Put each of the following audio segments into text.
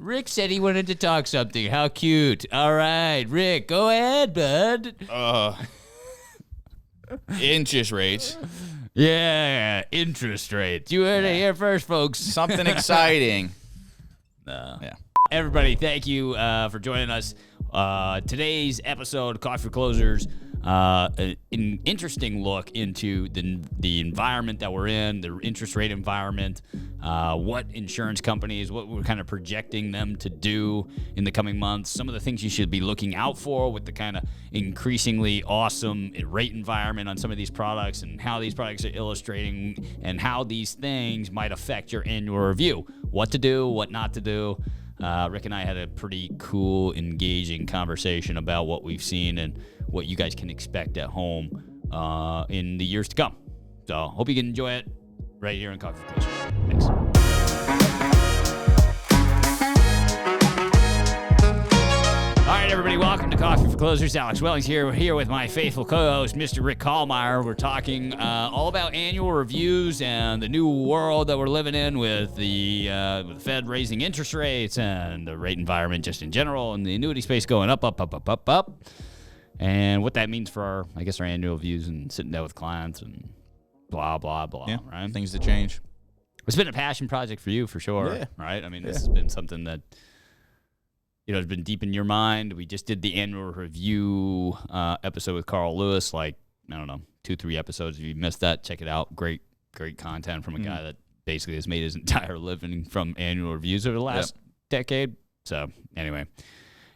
Rick said he wanted to talk something. How cute. All right, Rick, go ahead, bud. Interest rates. Yeah, interest rates. You heard it here first, folks. Something exciting. Yeah. Everybody, thank you for joining us. Today's episode, Coffee for Closers, an interesting look into the environment that we're in, the interest rate environment, what insurance companies, what we're kind of projecting them to do in the coming months, some of the things you should be looking out for with the kind of increasingly awesome rate environment on some of these products, and how these products are illustrating and how these things might affect your annual review. What to do, what not to do. Rick and I had a pretty cool, engaging conversation about what we've seen and what you guys can expect at home in the years to come. So hope you can enjoy it right here on Coffee for Closers. Thanks. All right, everybody, welcome to Coffee for Closers. Alex Wellings here with my faithful co-host, Mr. Rick Kallmeyer. We're talking all about annual reviews and the new world that we're living in with the Fed raising interest rates and the rate environment just in general, and the annuity space going up, and what that means for our annual reviews and sitting down with clients and blah, blah, blah, yeah, right? Things that change. It's been a passion project for you, for sure, yeah. Right? I mean, this has been something that has been deep in your mind. We just did the annual review episode with Carl Lewis, 2-3 episodes. If you missed that, check it out. Great content from a guy that basically has made his entire living from annual reviews over the last decade. So anyway,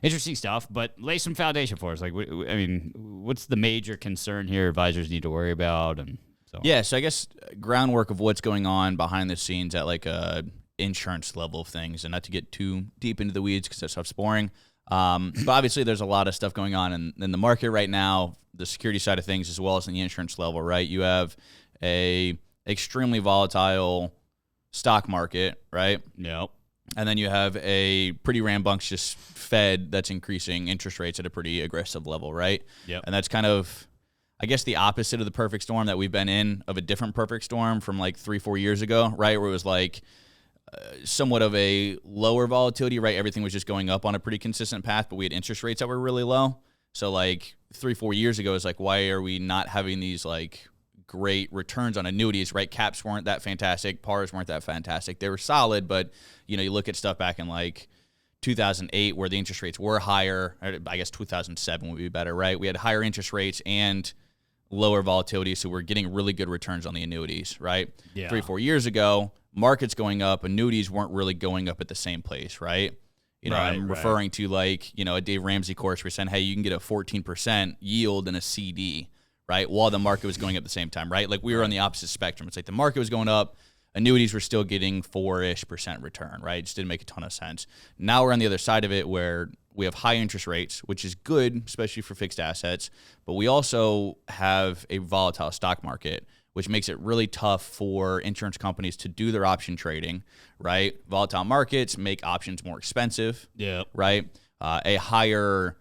interesting stuff, but lay some foundation for us. What's the major concern here advisors need to worry about? And so I guess groundwork of what's going on behind the scenes at a insurance level of things, and not to get too deep into the weeds because that stuff's boring. But obviously there's a lot of stuff going on in the market right now, the security side of things, as well as in the insurance level, right? You have a extremely volatile stock market, right? Yep. And then you have a pretty rambunctious Fed that's increasing interest rates at a pretty aggressive level, right? Yep. And that's kind of, I guess, the opposite of the perfect storm that we've been in, of a different perfect storm from 3-4 years ago, right? Where it was somewhat of a lower volatility, right? Everything was just going up on a pretty consistent path, but we had interest rates that were really low. So 3-4 years ago, it's why are we not having these great returns on annuities, right? Caps weren't that fantastic. Pars weren't that fantastic. They were solid, but you look at stuff back in 2008 where the interest rates were higher. I guess 2007 would be better, right? We had higher interest rates and lower volatility, so we're getting really good returns on the annuities, right? Yeah. 3-4 years ago, markets going up, annuities weren't really going up at the same place, right? I'm referring to a Dave Ramsey course where saying, hey, you can get a 14% yield in a CD, right? While the market was going up at the same time, right? We were on the opposite spectrum. It's the market was going up, annuities were still getting 4-ish% return, right? It just didn't make a ton of sense. Now we're on the other side of it where we have high interest rates, which is good, especially for fixed assets, but we also have a volatile stock market, which makes it really tough for insurance companies to do their option trading, right? Volatile markets make options more expensive, right? A higher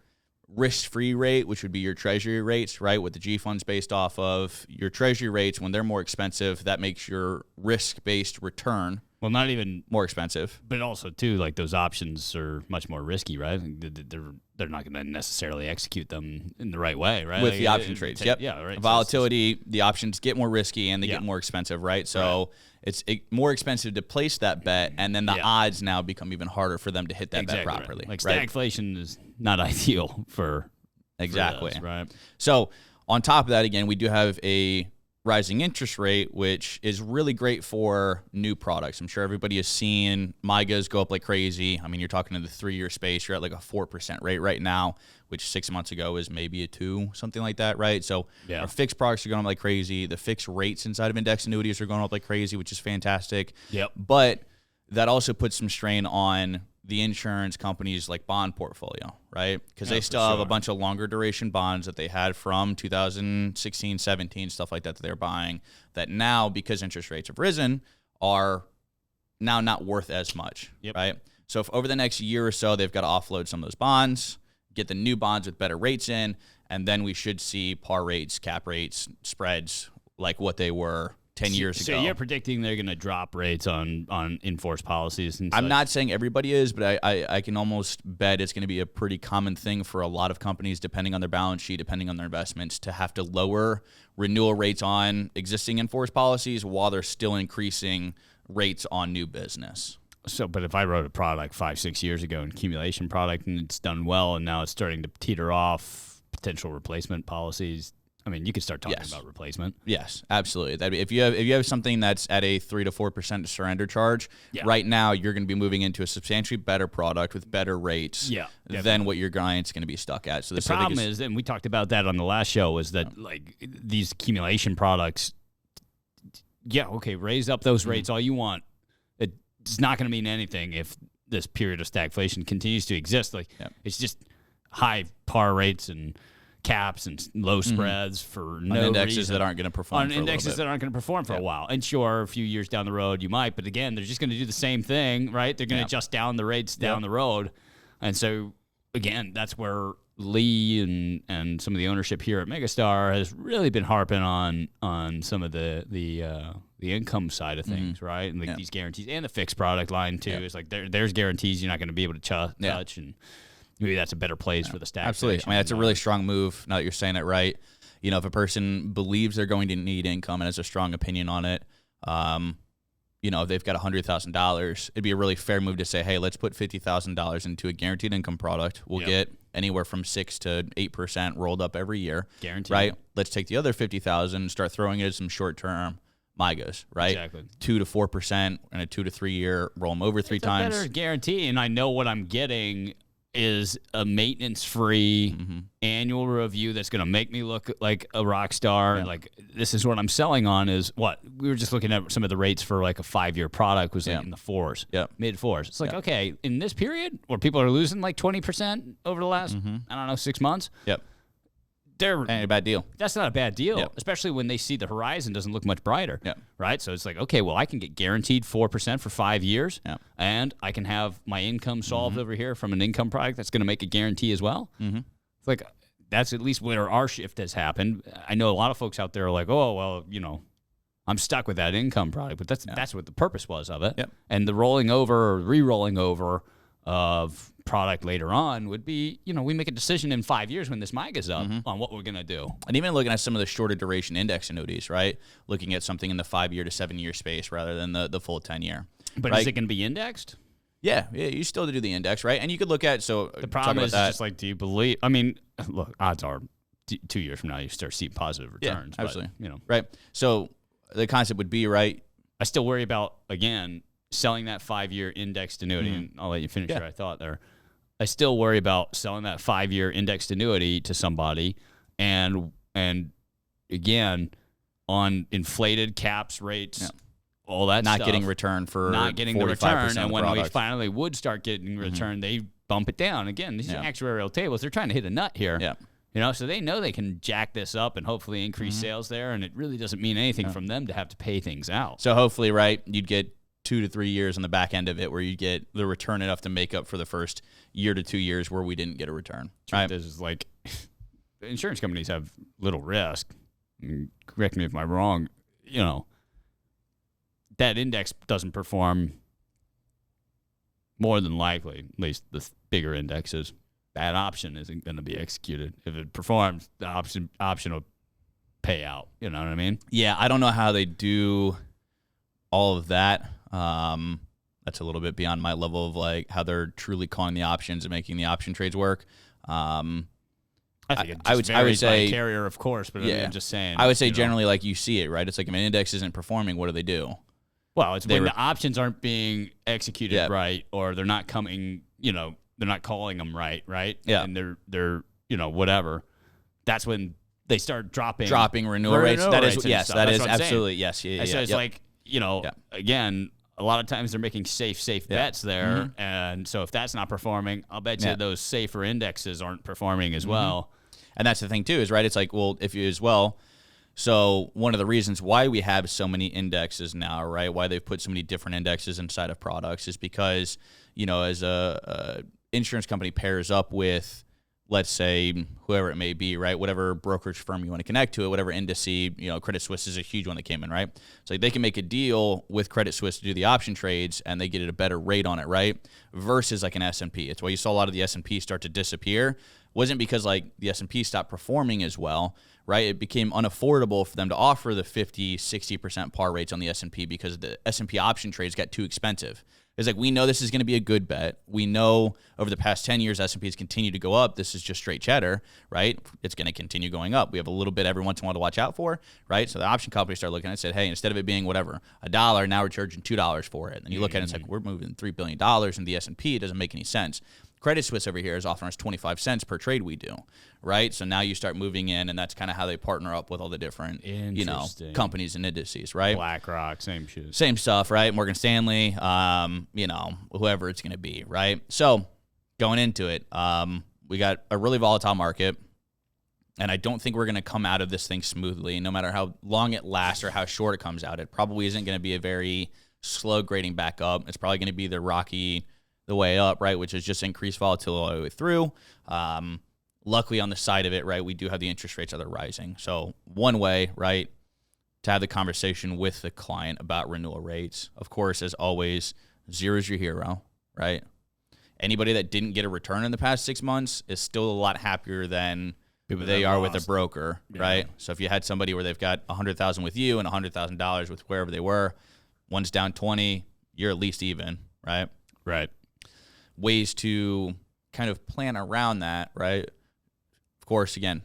risk-free rate, which would be your treasury rates, right? With the G funds based off of your treasury rates, when they're more expensive, that makes your risk-based return not even more expensive. But also too, those options are much more risky, right? They're not going to necessarily execute them in the right way, right? With the option trades, yep. Yeah, right. Volatility, the options get more risky and they get more expensive, right? So it's more expensive to place that bet, and then the odds now become even harder for them to hit that bet properly. Right. Stagflation is not ideal for this, right? So on top of that, again, we do have a rising interest rate, which is really great for new products. I'm sure everybody has seen MYGAs go up like crazy. I mean, you're talking in the 3-year space, you're at a 4% rate right now, which 6 months ago was maybe a 2, something like that, right? So our fixed products are going up like crazy. The fixed rates inside of index annuities are going up like crazy, which is fantastic. Yep. But that also puts some strain on the insurance companies' bond portfolio, right? Because they still have a bunch of longer duration bonds that they had from 2016, 17, stuff like that they're buying, that now, because interest rates have risen, are now not worth as much, right? So if over the next year or so, they've got to offload some of those bonds, get the new bonds with better rates in, and then we should see par rates, cap rates, spreads like what they were 10 years ago. So you're predicting they're going to drop rates on enforced policies and such? I'm not saying everybody is, but I can almost bet it's going to be a pretty common thing for a lot of companies, depending on their balance sheet, depending on their investments, to have to lower renewal rates on existing enforced policies while they're still increasing rates on new business. So, but if I wrote a product 5-6 years ago, an accumulation product, and it's done well, and now it's starting to teeter off potential replacement policies, I mean, you could start talking about replacement. Yes, absolutely. If you have something that's at a 3 to 4% surrender charge, right now you're going to be moving into a substantially better product with better rates than what your client's going to be stuck at. So the problem is, and we talked about that on the last show, is that like these accumulation products, raise up those rates all you want. It's not going to mean anything if this period of stagflation continues to exist. Like it's just high par rates and caps and low spreads for no reason. On indexes that aren't going to perform on indexes that aren't going to perform for a while. And sure, a few years down the road you might, but again, they're just going to do the same thing, right? They're going to adjust down the rates down the road. And so again, that's where Lee and some of the ownership here at Megastar has really been harping on some of the income side of things, right? And like these guarantees and the fixed product line too. It's like there's guarantees you're not going to be able to touch, and maybe that's a better place for the stack. Absolutely. I mean, that's a really strong move. Now that you're saying it right, you know, if a person believes they're going to need income and has a strong opinion on it, you know, if they've got $100,000, it'd be a really fair move to say, hey, let's put $50,000 into a guaranteed income product. We'll get anywhere from 6 to 8% rolled up every year. Guaranteed. Right? Let's take the other $50,000 and start throwing it as some short-term MIGAs, right? Exactly. 2 to 4% and a 2 to 3 year, roll them over three times. It's a better guarantee, and I know what I'm getting is a maintenance-free annual review that's going to make me look like a rock star. Like, this is what I'm selling on is what? We were just looking at some of the rates for like a 5-year product was like in the 4s, mid-4s. It's like, okay, in this period where people are losing like 20% over the last, I don't know, 6 months. Ain't a bad deal. That's not a bad deal, especially when they see the horizon doesn't look much brighter, right? So it's like, okay, well, I can get guaranteed 4% for 5 years, and I can have my income solved over here from an income product that's going to make a guarantee as well. It's like, that's at least where our shift has happened. I know a lot of folks out there are like, oh, well, you know, I'm stuck with that income product, but that's what the purpose was of it. And the rolling over or re-rolling over of product later on would be, you know, we make a decision in 5 years when this MIGA's up on what we're going to do. And even looking at some of the shorter duration index annuities, right? Looking at something in the 5-year to 7-year space rather than the full 10-year. But right? Is it going to be indexed? Yeah, you still do the index, right? And you could look at, so the problem is just like, do you believe, I mean, look, odds are 2 years from now you start seeing positive returns. Yeah, absolutely. But, you know. Right. So the concept would be, right? I still worry about, again, selling that 5-year indexed annuity, and I'll let you finish your thought there. I still worry about selling that 5-year indexed annuity to somebody and again, on inflated caps, rates, all that not stuff. Getting return for not getting the return. And when product. we finally would start getting return, they bump it down. Again, these are actuarial tables. They're trying to hit a nut here. You know, so they know they can jack this up and hopefully increase sales there, and it really doesn't mean anything from them to have to pay things out. So hopefully, right, you'd get 2 to 3 years on the back end of it where you get the return enough to make up for the first year to 2 years where we didn't get a return. Right? This is like, insurance companies have little risk. I mean, correct me if I'm wrong. You know, that index doesn't perform more than likely, at least the bigger indexes. That option isn't going to be executed. If it performs, the option will pay out. You know what I mean? Yeah, I don't know how they do all of that. That's a little bit beyond my level of like how they're truly calling the options and making the option trades work. I think it just varies by carrier, of course, but I'm just saying. I would say generally, like you see it, right? It's like if an index isn't performing, what do they do? Well, it's when the options aren't being executed right, or they're not coming, you know, they're not calling them right? Yeah. And they're you know, whatever. That's when they start dropping renewal rates. That is absolutely yes. Yeah. So it's like, you know, again, a lot of times they're making safe bets there, and so if that's not performing, I'll bet you those safer indexes aren't performing as well. And that's the thing too, is right. It's like, well, if you as well. So one of the reasons why we have so many indexes now, right? Why they've put so many different indexes inside of products is because, you know, as a insurance company pairs up with let's say whoever it may be, right? Whatever brokerage firm you want to connect to it, whatever indice, Credit Suisse is a huge one that came in, right? So they can make a deal with Credit Suisse to do the option trades and they get a better rate on it, right? Versus like an S&P. It's why you saw a lot of the S&P start to disappear. Wasn't because like the S&P stopped performing as well, right? It became unaffordable for them to offer the 50, 60% par rates on the S&P because the S&P option trades got too expensive. It's like, we know this is going to be a good bet. We know over the past 10 years, S&P's continued to go up. This is just straight cheddar, right? It's going to continue going up. We have a little bit every once in a while to watch out for, right? So the option companies start looking at it and said, hey, instead of it being whatever, $1, now we're charging $2 for it. And you look at it and it's like, we're moving $3 billion in the S&P. It doesn't make any sense. Credit Suisse over here is offering us 25 cents per trade we do, right? So now you start moving in, and that's kind of how they partner up with all the different, companies and indices, right? BlackRock, same shit. Same stuff, right? Morgan Stanley, whoever it's going to be, right? So going into it, we got a really volatile market, and I don't think we're going to come out of this thing smoothly, no matter how long it lasts or how short it comes out. It probably isn't going to be a very slow grading back up. It's probably going to be the way up, right, which is just increased volatility all the way through. Luckily, on the side of it, right, we do have the interest rates that are rising. So one way, right, to have the conversation with the client about renewal rates, of course, as always, zero is your hero, right? Anybody that didn't get a return in the past 6 months is still a lot happier than they are with a broker, right? So if you had somebody where they've got $100,000 with you and $100,000 with wherever they were, one's down 20, you're at least even, right? Right. Ways to kind of plan around that, right? Of course, again,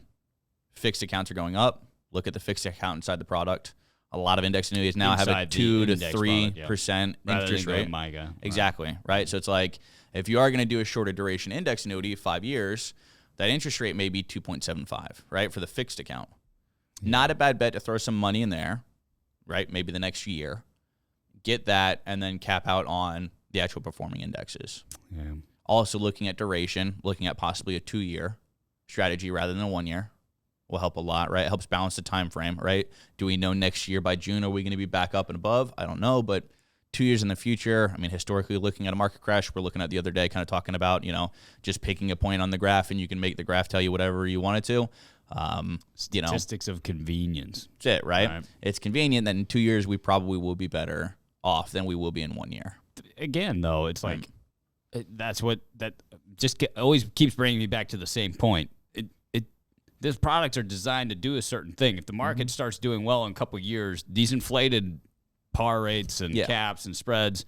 fixed accounts are going up. Look at the fixed account inside the product. A lot of index annuities now have a 2 to 3% interest rate. MIGA. Exactly, right? So it's like, if you are going to do a shorter duration index annuity, 5 years, that interest rate may be 2.75, right, for the fixed account. Not a bad bet to throw some money in there, right? Maybe the next year. Get that and then cap out on the actual performing indexes. Yeah. Also looking at duration, looking at possibly a 2-year strategy rather than a 1 year will help a lot, right? It helps balance the time frame, right? Do we know next year by June are we going to be back up and above? I don't know, but 2 years in the future, I mean, historically looking at a market crash, we're looking at the other day kind of talking about, just picking a point on the graph and you can make the graph tell you whatever you want it to. Statistics of convenience. That's it, right? It's convenient that in 2 years we probably will be better off than we will be in 1 year. Again, though, it's like always keeps bringing me back to the same point. These products are designed to do a certain thing. If the market starts doing well in a couple of years, these inflated par rates and caps and spreads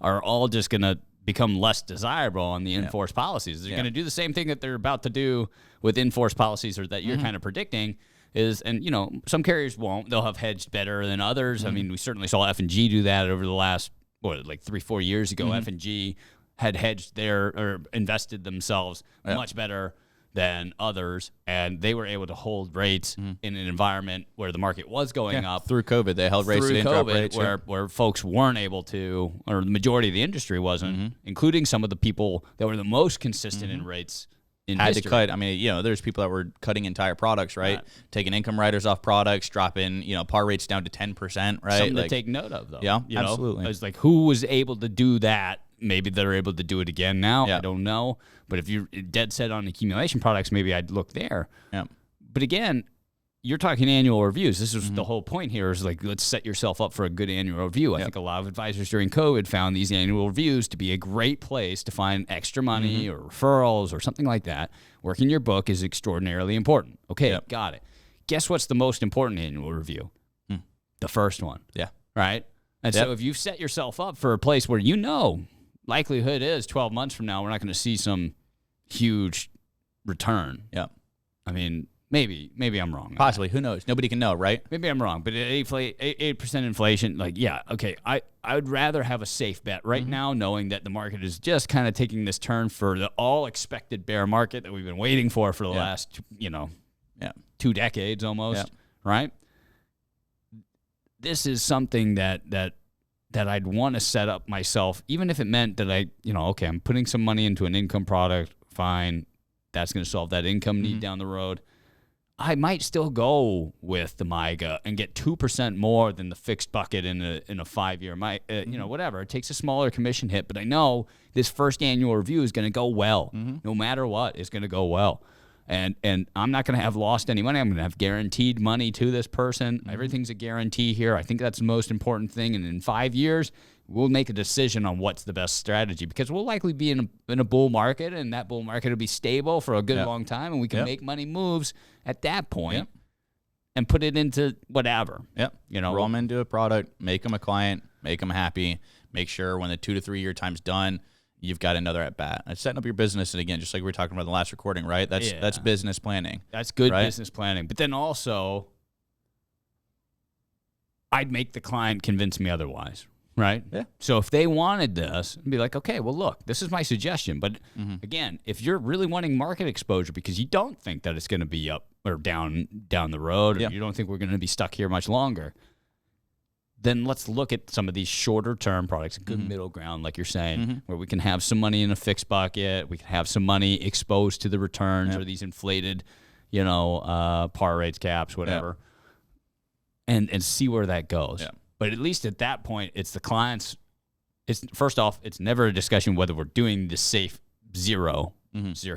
are all just going to become less desirable on the enforced policies. They're going to do the same thing that they're about to do with enforced policies, or that you're kind of predicting. Some carriers won't. They'll have hedged better than others. I mean, we certainly saw F&G do that over the last, 3-4 years ago. F&G had hedged or invested themselves much better than others, and they were able to hold rates in an environment where the market was going up. Through COVID, they held rates, didn't drop rates. Where folks weren't able to, or the majority of the industry wasn't, including some of the people that were the most consistent in rates. Had to cut. I mean, there's people that were cutting entire products, right? Taking income riders off products, dropping, par rates down to 10%, right? Something to take note of, though. Yeah, absolutely. It's like, who was able to do that? Maybe they're able to do it again now. I don't know. But if you're dead set on accumulation products, maybe I'd look there. Yeah. But again, you're talking annual reviews. This is the whole point here, is like, let's set yourself up for a good annual review. I think a lot of advisors during COVID found these annual reviews to be a great place to find extra money or referrals or something like that. Working your book is extraordinarily important. Okay, got it. Guess what's the most important annual review? The first one. Yeah. Right? And so if you've set yourself up for a place where likelihood is 12 months from now we're not going to see some huge return. Yeah. I mean, maybe I'm wrong. Possibly. Who knows? Nobody can know, right? Maybe I'm wrong. But at 8% inflation, I would rather have a safe bet right now, knowing that the market is just kind of taking this turn for the all-expected bear market that we've been waiting for the last, 2 decades almost, right? This is something that I'd want to set up myself, even if it meant that I'm putting some money into an income product, fine, that's going to solve that income need down the road. I might still go with the MIGA and get 2% more than the fixed bucket in a 5-year, whatever. It takes a smaller commission hit, but I know this first annual review is going to go well. No matter what, it's going to go well. And I'm not going to have lost any money. I'm going to have guaranteed money to this person. Everything's a guarantee here. I think that's the most important thing. And in 5 years, we'll make a decision on what's the best strategy, because we'll likely be in a bull market, and that bull market will be stable for a good long time, and we can make money moves at that point and put it into whatever. Roll them into a product, make them a client, make them happy, make sure when the 2 to 3 year time's done, you've got another at bat. It's setting up your business, and again, just like we were talking about in the last recording, right? That's business planning. That's good business planning. But then also, I'd make the client convince me otherwise. Right? Yeah. So if they wanted this, I'd be like, okay, well, look, this is my suggestion. But again, if you're really wanting market exposure because you don't think that it's going to be up or down the road, or you don't think we're going to be stuck here much longer, then let's look at some of these shorter term products, a good middle ground, like you're saying, where we can have some money in a fixed bucket, we can have some money exposed to the returns or these inflated, par rates, caps, whatever, and see where that goes. Yeah. But at least at that point, it's the clients. First off, it's never a discussion whether we're doing the safe zero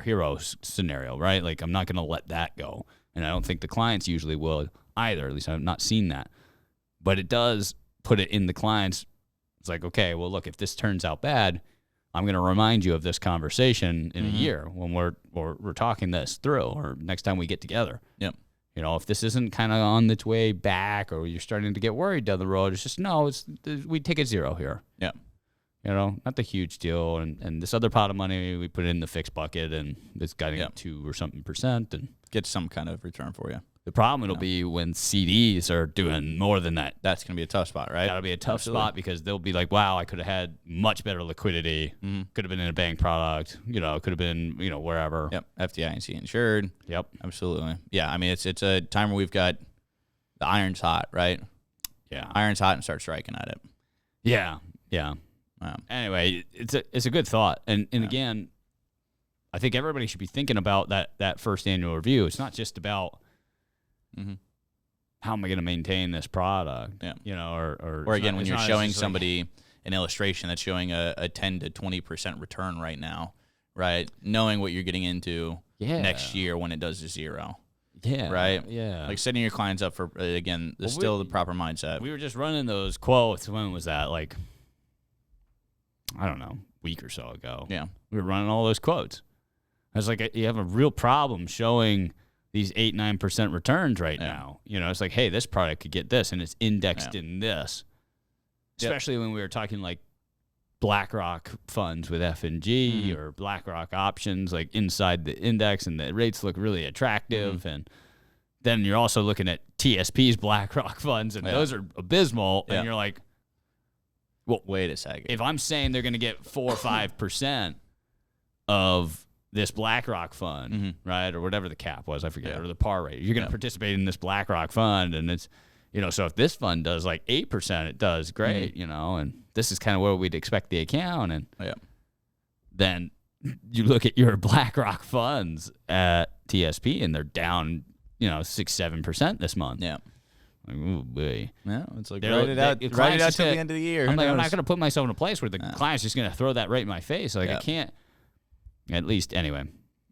hero scenario, right? Like, I'm not going to let that go. And I don't think the clients usually will either. At least I've not seen that. But it does put it in the clients. It's like, okay, well, look, if this turns out bad, I'm going to remind you of this conversation in a year when we're talking this through, or next time we get together. Yep. If this isn't kind of on its way back, or you're starting to get worried down the road, it's just, no, we take a zero here. Yeah. Not the huge deal. And this other pot of money, we put it in the fixed bucket, and it's got to get 2 or something %. And get some kind of return for you. The problem it'll be when CDs are doing more than that. That's going to be a tough spot, right? That'll be a tough spot, because they'll be like, wow, I could have had much better liquidity. Could have been in a bank product. Could have been, wherever. Yep. FDIC insured. Yep. Absolutely. Yeah. I mean, it's a time where we've got the iron's hot, right? Yeah. Iron's hot, and start striking at it. Yeah. Yeah. Wow. Anyway, it's a good thought. And again, I think everybody should be thinking about that first annual review. It's not just about how am I going to maintain this product? Yeah. Or again, when you're showing somebody an illustration that's showing a 10 to 20% return right now, right? Knowing what you're getting into next year when it does a zero. Yeah. Right? Yeah. Like setting your clients up for, again, still the proper mindset. We were just running those quotes. When was that? Like, I don't know, a week or so ago. Yeah. We were running all those quotes. I was like, you have a real problem showing these 8-9% returns right now. It's like, hey, this product could get this, and it's indexed in this. Especially when we were talking like BlackRock funds with F&G or BlackRock options, like inside the index, and the rates look really attractive. And then you're also looking at TSP's BlackRock funds, and those are abysmal. And you're like, well, wait a second. If I'm saying they're going to get 4 or 5% of this BlackRock fund, right, or whatever the cap was, I forget, or the par rate, you're going to participate in this BlackRock fund, and it's, so if this fund does like 8%, it does great, and this is kind of where we'd expect the account, and then you look at your BlackRock funds at TSP, and they're down, 6-7% this month. Yeah. Like, ooh, boy. Yeah, it's like write it out till the end of the year. I'm not going to put myself in a place where the client's just going to throw that right in my face. Like, I can't. At least, anyway.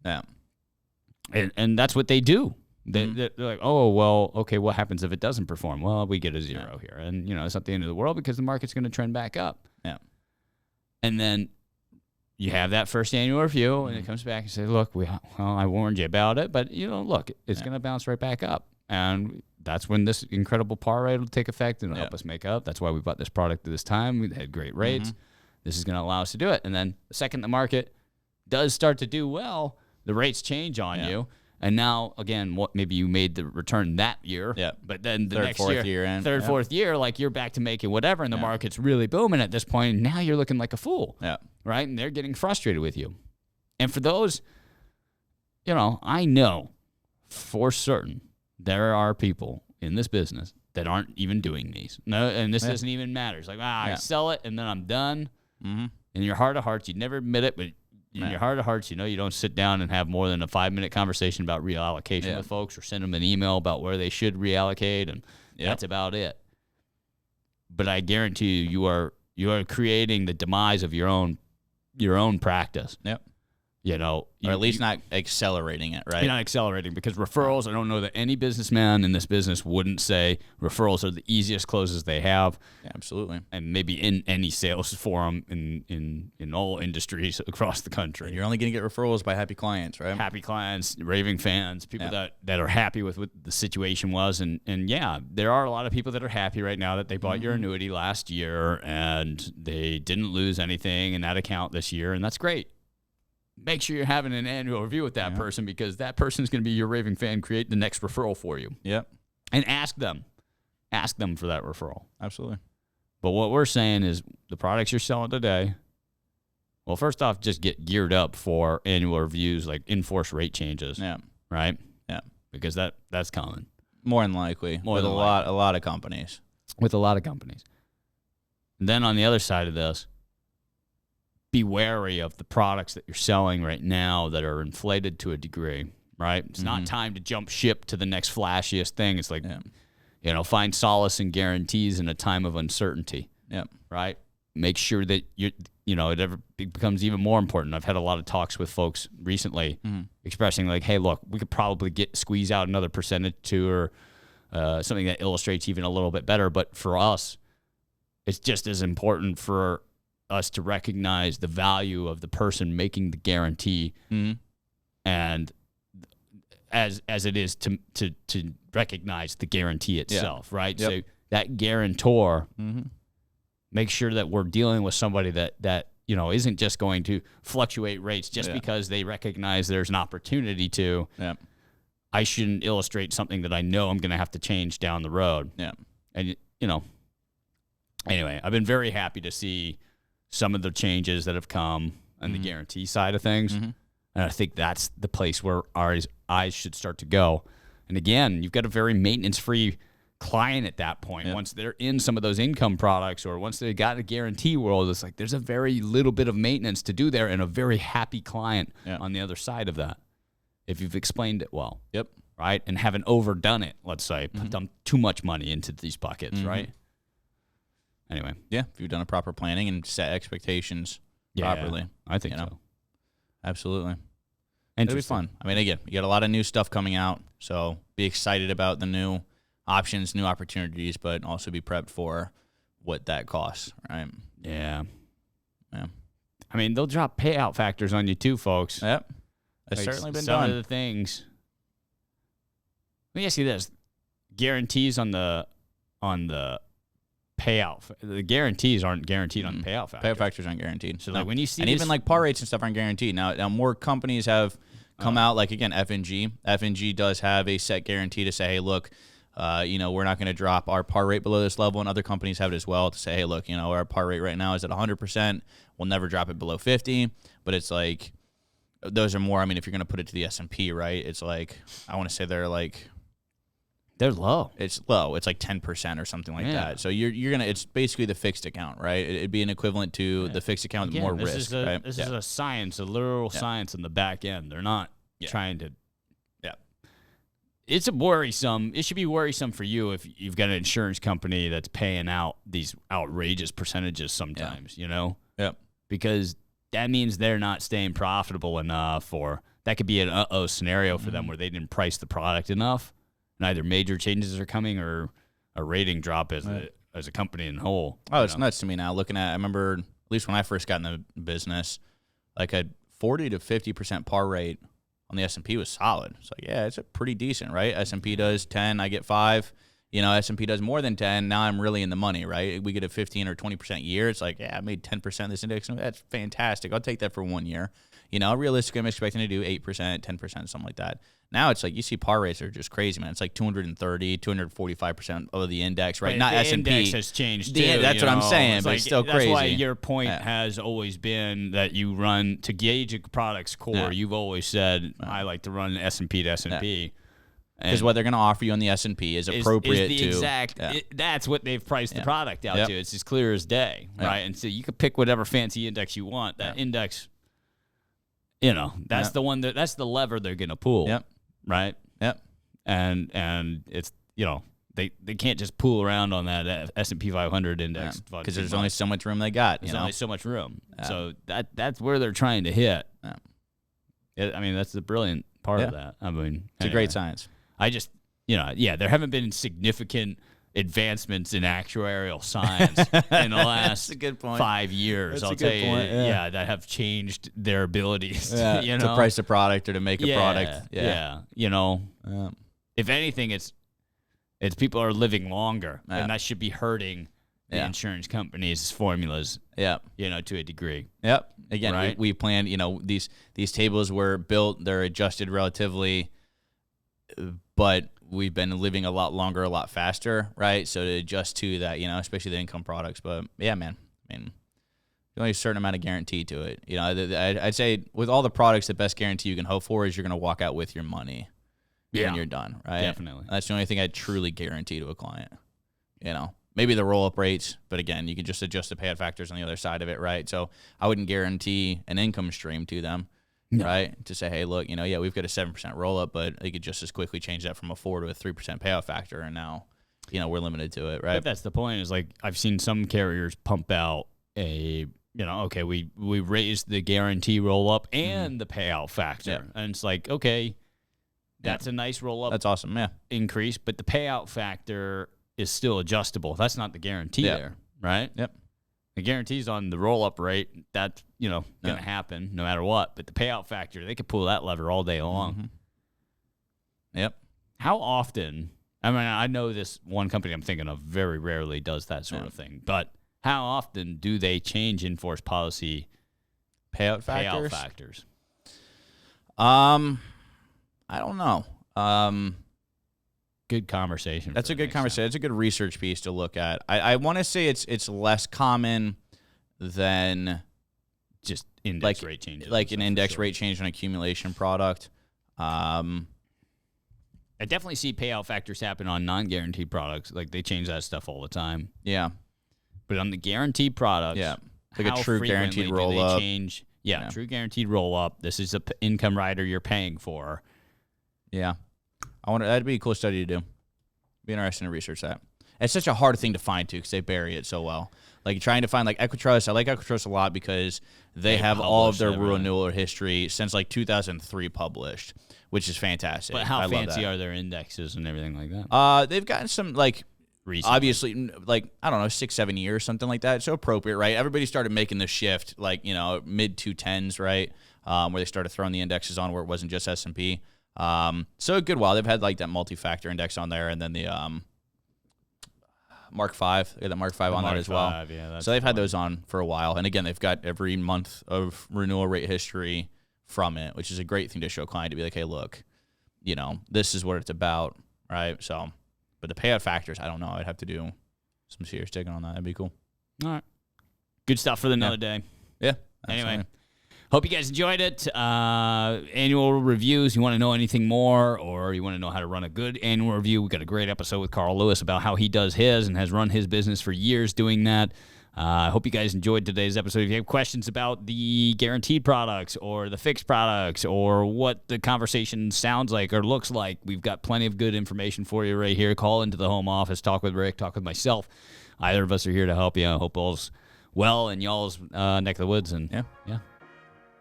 Yeah. And that's what they do. They're like, oh, well, okay, what happens if it doesn't perform? Well, we get a zero here. And, it's not the end of the world, because the market's going to trend back up. Yeah. And then you have that first annual review, and it comes back and says, look, I warned you about it, but, look, it's going to bounce right back up. And that's when this incredible par rate will take effect and help us make up. That's why we bought this product at this time. We had great rates. This is going to allow us to do it. And then the second the market does start to do well, the rates change on you. And now, again, maybe you made the return that year. Yeah. But then the third, next fourth year, fourth year, like you're back to making whatever, and the market's really booming at this point. And now you're looking like a fool. Yeah. Right? And they're getting frustrated with you. And for those, I know for certain there are people in this business that aren't even doing these. No, and this doesn't even matter. It's like, I sell it and then I'm done. In your heart of hearts, you'd never admit it, but in your heart of hearts, you don't sit down and have more than a 5-minute conversation about reallocation with folks, or send them an email about where they should reallocate, and that's about it. But I guarantee you are creating the demise of your own practice. Yep. Or at least not accelerating it, right? You're not accelerating, because referrals, I don't know that any businessman in this business wouldn't say referrals are the easiest closes they have. Yeah, absolutely. And maybe in any sales forum in all industries across the country. You're only going to get referrals by happy clients, right? Happy clients, raving fans, people that are happy with what the situation was. And yeah, there are a lot of people that are happy right now that they bought your annuity last year and they didn't lose anything in that account this year, and that's great. Make sure you're having an annual review with that person, because that person is going to be your raving fan, create the next referral for you. Yep. And ask them for that referral. Absolutely. But what we're saying is the products you're selling today, well, first off, just get geared up for annual reviews, like in-force rate changes. Yeah. Right? Yeah. Because that's common. More than likely. With a lot of companies. With a lot of companies. And then on the other side of this, be wary of the products that you're selling right now that are inflated to a degree, right? It's not time to jump ship to the next flashiest thing. It's like, find solace and guarantees in a time of uncertainty. Yep. Right? Make sure that it becomes even more important. I've had a lot of talks with folks recently expressing like, hey, look, we could probably squeeze out another percentage to, or something that illustrates even a little bit better. But for us, it's just as important for us to recognize the value of the person making the guarantee, and as it is to recognize the guarantee itself, right? Yep. So that guarantor, make sure that we're dealing with somebody that isn't just going to fluctuate rates just because they recognize there's an opportunity to. Yep. I shouldn't illustrate something that I know I'm going to have to change down the road. Yeah. And anyway, I've been very happy to see some of the changes that have come on the guarantee side of things. And I think that's the place where our eyes should start to go. And again, you've got a very maintenance-free client at that point. Once they're in some of those income products, or once they got a guarantee world, it's like there's a very little bit of maintenance to do there, and a very happy client on the other side of that, if you've explained it well. Yep. Right? And haven't overdone it, let's say, dumped too much money into these buckets, right? Anyway. Yeah, if you've done a proper planning and set expectations properly. I think so. Absolutely. It'll be fun. I mean, again, you got a lot of new stuff coming out, so be excited about the new options, new opportunities, but also be prepped for what that costs, right? Yeah. Yeah. I mean, they'll drop payout factors on you too, folks. Yep. That's certainly been some done. Of the things. Let me ask you this. Guarantees on the payout. The guarantees aren't guaranteed on the payout factor. Payout factors aren't guaranteed. So like when you see and even like par rates and stuff aren't guaranteed. Now more companies have come out, like again, F&G. F&G does have a set guarantee to say, hey, look, we're not going to drop our par rate below this level, and other companies have it as well to say, hey, look, our par rate right now is at 100%. We'll never drop it below 50. But it's like those are more. I mean, if you're going to put it to the S&P, right? It's like I want to say they're low. It's low. It's like 10% or something like that. So you're gonna. It's basically the fixed account, right? It'd be an equivalent to the fixed account with more risk. Right? This is a science, a literal science in the back end. They're not trying to. Yeah. It's worrisome. It should be worrisome for you if you've got an insurance company that's paying out these outrageous percentages sometimes. Yep. Because that means they're not staying profitable enough, or that could be an uh-oh scenario for them where they didn't price the product enough. And either major changes are coming or a rating drop as a company in whole. Oh, it's nuts to me now. I remember, at least when I first got in the business, like a 40 to 50% par rate on the S&P was solid. So yeah, it's a pretty decent, right? S&P does 10, I get 5. S&P does more than 10. Now I'm really in the money, right? We get a 15 or 20% year. It's like, I made 10% this index. That's fantastic. I'll take that for 1 year. Realistically, I'm expecting to do 8%, 10%, something like that. Now it's like you see par rates are just crazy, man. It's like 230, 245% of the index, right? Not S&P. The index has changed too. That's what I'm saying, but it's still crazy. That's why your point has always been that you run to gauge a product's core. Yeah. You've always said I like to run S&P to S&P. Because what they're going to offer you on the S&P is appropriate is the to exact. That's what they've priced the product out to. It's as clear as day, right? And so you can pick whatever fancy index you want. That index That's the one that's the lever they're going to pull. Yep. Right. Yep. And it's they can't just pool around on that S&P 500 index because there's only so much room they got. There's only so much room. So that's where they're trying to hit. That's the brilliant part of that. It's a great science. I just there haven't been significant advancements in actuarial science in the last 5 years. I'll tell you, that have changed their abilities. To price a product or to make a product. If anything, it's people are living longer, and that should be hurting the insurance companies' formulas. To a degree. Yep. Again, right? we planned. These tables were built; they're adjusted relatively, but we've been living a lot longer, a lot faster, right? So to adjust to that, especially the income products. But yeah, man, there's only a certain amount of guarantee to it. I'd say with all the products, the best guarantee you can hope for is you're going to walk out with your money when you're done, right? Definitely. That's the only thing I'd truly guarantee to a client. Maybe the roll-up rates, but again, you can just adjust the payout factors on the other side of it, right? So I wouldn't guarantee an income stream to them. No. Right? To say, hey, look, we've got a 7% roll up, but they could just as quickly change that from a 4 to a 3% payout factor, and now, we're limited to it, right? But that's the point. Is like I've seen some carriers pump out we raised the guarantee roll up and the payout factor, and it's like, okay, that's a nice roll up. That's awesome, increase, but the payout factor is still adjustable. That's not the guarantee there, right? Yep. The guarantee's on the roll-up rate. That's, going to happen no matter what. But the payout factor, they could pull that lever all day long. Mm-hmm. Yep. How often, I know this one company I'm thinking of very rarely does that sort of thing. But how often do they change in-force policy payout factors? I don't know. Good conversation. That's a good conversation. It's a good research piece to look at. I want to say it's less common than just index rate changes. Like an index rate change on accumulation product. I definitely see payout factors happen on non-guaranteed products. Like they change that stuff all the time. Yeah. But on the guaranteed products, like a true guaranteed roll up. Change? Yeah, true guaranteed roll up. This is an income rider you're paying for. Yeah. That'd be a cool study to do. Be interesting to research that. It's such a hard thing to find too because they bury it so well. Like trying to find like Equitrust. I like Equitrust a lot because they have all of their renewal history since like 2003 published, which is fantastic. But how fancy are their indexes and everything like that? They've gotten some like recently. Obviously like I don't know 6-7 years something like that. So appropriate, right? Everybody started making the shift like mid 2010s, right? Where they started throwing the indexes on where it wasn't just S&P. So a good while they've had like that multi-factor index on there, and then the Mark V, they got the Mark V on that as well. So they've had those on for a while, and again they've got every month of renewal rate history from it, which is a great thing to show a client to be like, hey, look, this is what it's about, right? So, but the payout factors, I don't know. I'd have to do some serious digging on that. That'd be cool. All right, good stuff for another day. Yeah. Anyway. Hope you guys enjoyed it. Annual reviews. You want to know anything more, or you want to know how to run a good annual review? We got a great episode with Carl Lewis about how he does his and has run his business for years doing that. I hope you guys enjoyed today's episode. If you have questions about the guaranteed products or the fixed products or what the conversation sounds like or looks like, we've got plenty of good information for you right here. Call into the home office. Talk with Rick. Talk with myself. Either of us are here to help you. I hope all's well in y'all's neck of the woods. And yeah.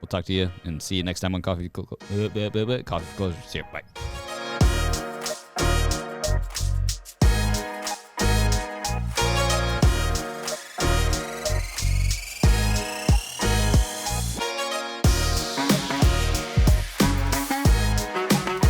We'll talk to you and see you next time on Coffee for Closers. See you. Bye.